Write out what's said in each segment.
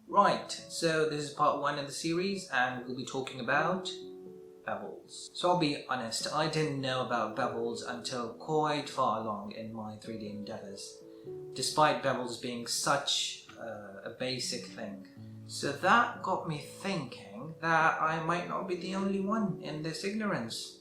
Right, so this is part 1 in the series and we'll be talking about bevels. So I'll be honest, I didn't know about bevels until quite far along in my 3D endeavours, despite bevels being such a basic thing. So that got me thinking that I might not be the only one in this ignorance,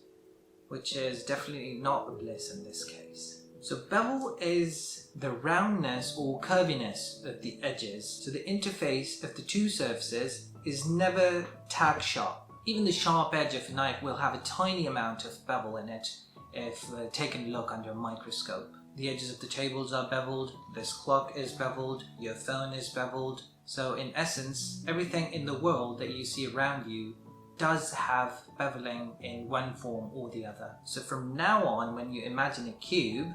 which is definitely not a bliss in this case. So bevel is the roundness or curviness of the edges, so the interface of the two surfaces is never tack sharp. Even the sharp edge of a knife will have a tiny amount of bevel in it if taken a look under a microscope. The edges of the tables are beveled, this clock is beveled, your phone is beveled. So in essence, everything in the world that you see around you does have beveling in one form or the other. So from now on, when you imagine a cube,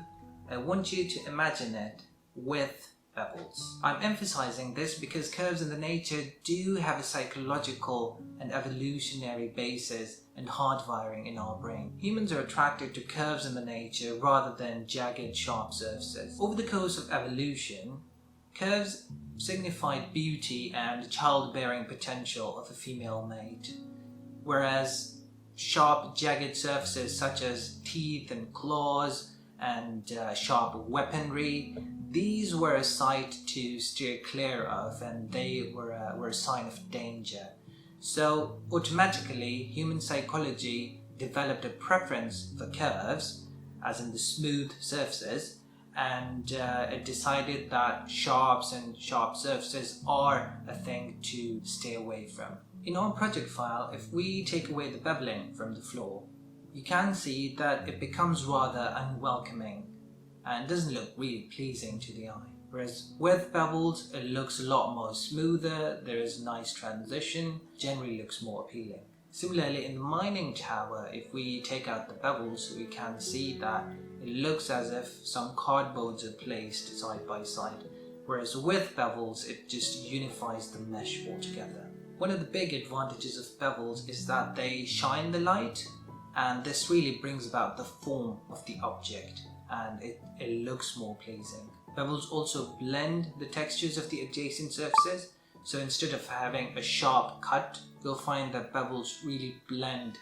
I want you to imagine it with bevels. I'm emphasizing this because curves in the nature do have a psychological and evolutionary basis and hardwiring in our brain. Humans are attracted to curves in the nature rather than jagged, sharp surfaces. Over the course of evolution, curves signified beauty and childbearing potential of a female mate, whereas sharp, jagged surfaces such as teeth and claws and sharp weaponry, these were a sight to steer clear of, and they were a sign of danger. So automatically human psychology developed a preference for curves, as in the smooth surfaces, and it decided that sharps and sharp surfaces are a thing to stay away from. In our project file, if we take away the beveling from the floor, you can see that it becomes rather unwelcoming and doesn't look really pleasing to the eye. Whereas with bevels, it looks a lot more smoother, there is a nice transition, generally looks more appealing. Similarly, in the mining tower, if we take out the bevels, we can see that it looks as if some cardboards are placed side by side. Whereas with bevels, it just unifies the mesh altogether. One of the big advantages of bevels is that they shine the light, and this really brings about the form of the object and it looks more pleasing. Bevels also blend the textures of the adjacent surfaces, so instead of having a sharp cut, you'll find that bevels really blend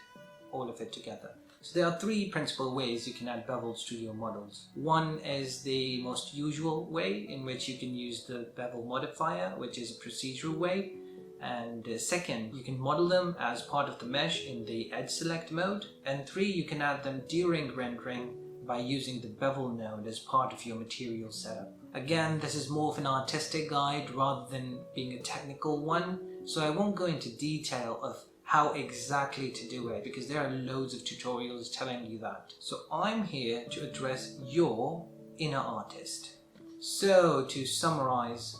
all of it together. So there are 3 principal ways you can add bevels to your models. One is the most usual way, in which you can use the bevel modifier, which is a procedural way. And second, you can model them as part of the mesh in the edge select mode. And 3, you can add them during rendering by using the bevel node as part of your material setup. Again, this is more of an artistic guide rather than being a technical one, so I won't go into detail of how exactly to do it because there are loads of tutorials telling you that. So I'm here to address your inner artist. So to summarize,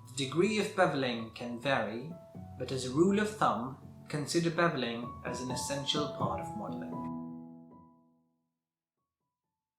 the degree of beveling can vary, but as a rule of thumb, consider beveling as an essential part of modeling.